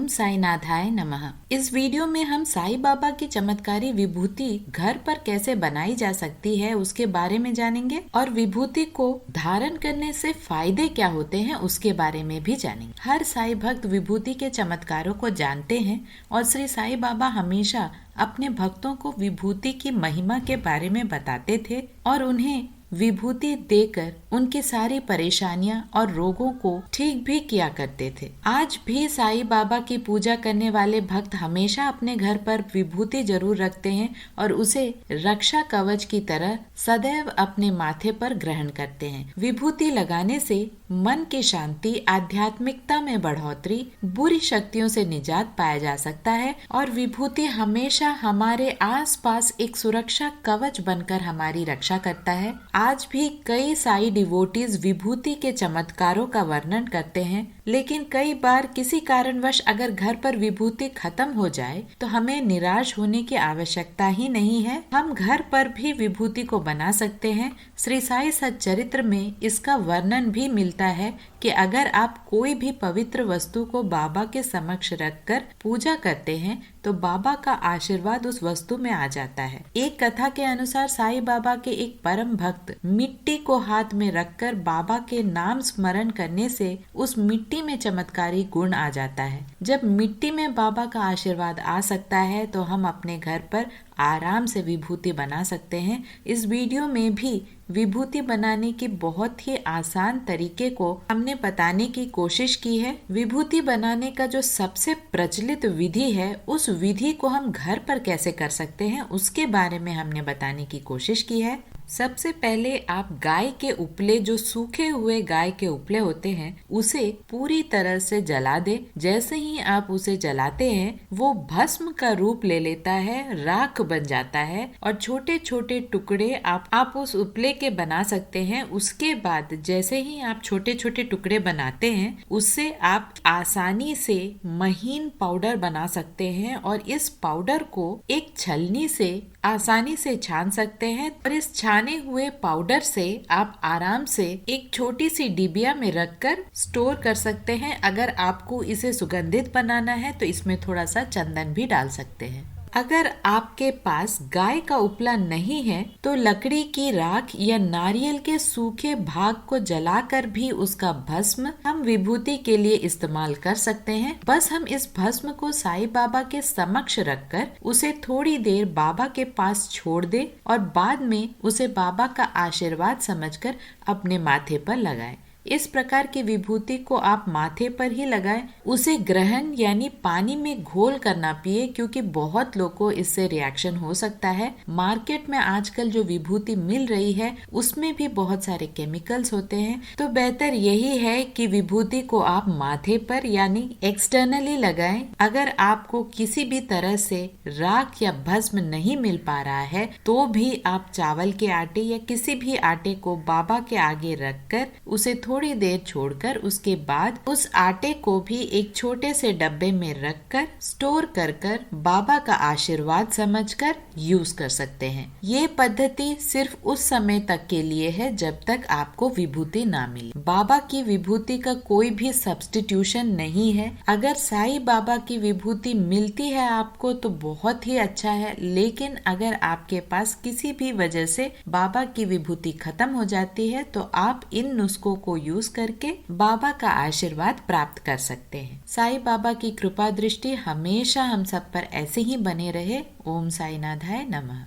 ओम साई नाथाय नमः। इस वीडियो में हम साईं बाबा की चमत्कारी विभूति घर पर कैसे बनाई जा सकती है उसके बारे में जानेंगे और विभूति को धारण करने से फायदे क्या होते हैं उसके बारे में भी जानेंगे। हर साईं भक्त विभूति के चमत्कारों को जानते हैं और श्री साईं बाबा हमेशा अपने भक्तों को विभूति की महिमा के बारे में बताते थे और उन्हें विभूति देकर उनकी सारी परेशानियां और रोगों को ठीक भी किया करते थे। आज भी साईं बाबा की पूजा करने वाले भक्त हमेशा अपने घर पर विभूति जरूर रखते हैं और उसे रक्षा कवच की तरह सदैव अपने माथे पर ग्रहण करते हैं। विभूति लगाने से मन की शांति, आध्यात्मिकता में बढ़ोतरी, बुरी शक्तियों से निजात पाया जा सकता है और विभूति हमेशा हमारे आसपास एक सुरक्षा कवच बनकर हमारी रक्षा करता है। आज भी कई साई डिवोटीज विभूति के चमत्कारों का वर्णन करते हैं, लेकिन कई बार किसी कारणवश अगर घर पर विभूति खत्म हो जाए तो हमें निराश होने की आवश्यकता ही नहीं है। हम घर पर भी विभूति को बना सकते हैं। श्री साई सच्चरित्र में इसका वर्णन भी मिलता है कि अगर आप कोई भी पवित्र वस्तु को बाबा के समक्ष रखकर पूजा करते हैं तो बाबा का आशीर्वाद उस वस्तु में आ जाता है। एक कथा के अनुसार साईं बाबा के एक परम भक्त मिट्टी को हाथ में रखकर बाबा के नाम स्मरण करने से उस मिट्टी में चमत्कारी गुण आ जाता है। जब मिट्टी में बाबा का आशीर्वाद आ सकता है तो हम अपने घर पर आराम से विभूति बना सकते हैं। इस वीडियो में भी विभूति बनाने की बहुत ही आसान तरीके को हमने बताने की कोशिश की है। विभूति बनाने का जो सबसे प्रचलित विधि है उस विधि को हम घर पर कैसे कर सकते हैं उसके बारे में हमने बताने की कोशिश की है। सबसे पहले आप गाय के उपले, जो सूखे हुए गाय के उपले होते हैं, उसे पूरी तरह से जला दें। जैसे ही आप उसे जलाते हैं वो भस्म का रूप ले लेता है, राख बन जाता है और छोटे छोटे टुकड़े आप उस उपले के बना सकते हैं। उसके बाद जैसे ही आप छोटे छोटे टुकड़े बनाते हैं उससे आप आसानी से महीन पाउडर बना सकते हैं और इस पाउडर को एक छलनी से आसानी से छान सकते हैं और इस छाने हुए पाउडर से आप आराम से एक छोटी सी डिबिया में रखकर स्टोर कर सकते हैं। अगर आपको इसे सुगंधित बनाना है तो इसमें थोड़ा सा चंदन भी डाल सकते हैं। अगर आपके पास गाय का उपला नहीं है तो लकड़ी की राख या नारियल के सूखे भाग को जलाकर भी उसका भस्म हम विभूति के लिए इस्तेमाल कर सकते हैं। बस हम इस भस्म को साईं बाबा के समक्ष रखकर उसे थोड़ी देर बाबा के पास छोड़ दें और बाद में उसे बाबा का आशीर्वाद समझकर अपने माथे पर लगाएं। इस प्रकार की विभूति को आप माथे पर ही लगाएं। उसे ग्रहण यानी पानी में घोल कर ना पिए, क्योंकि बहुत लोगों को इससे रिएक्शन हो सकता है। मार्केट में आजकल जो विभूति मिल रही है उसमें भी बहुत सारे केमिकल्स होते हैं, तो बेहतर यही है कि विभूति को आप माथे पर यानी एक्सटर्नली लगाएं। अगर आपको किसी भी तरह से राख या भस्म नहीं मिल पा रहा है तो भी आप चावल के आटे या किसी भी आटे को बाबा के आगे रखकर उसे थोड़ी देर छोड़कर उसके बाद उस आटे को भी एक छोटे से डब्बे में रखकर स्टोर कर बाबा का आशीर्वाद समझकर यूज कर सकते हैं। ये पद्धति सिर्फ उस समय तक के लिए है जब तक आपको विभूति ना मिले। बाबा की विभूति का कोई भी सब्स्टिट्यूशन नहीं है। अगर साईं बाबा की विभूति मिलती है आपको तो बहुत ही अच्छा है, लेकिन अगर आपके पास किसी भी वजह से बाबा की विभूति खत्म हो जाती है तो आप इन नुस्खों को यूज करके बाबा का आशीर्वाद प्राप्त कर सकते हैं। साईं बाबा की कृपा दृष्टि हमेशा हम सब पर ऐसे ही बने रहे। ओम साई नाथाय नमः।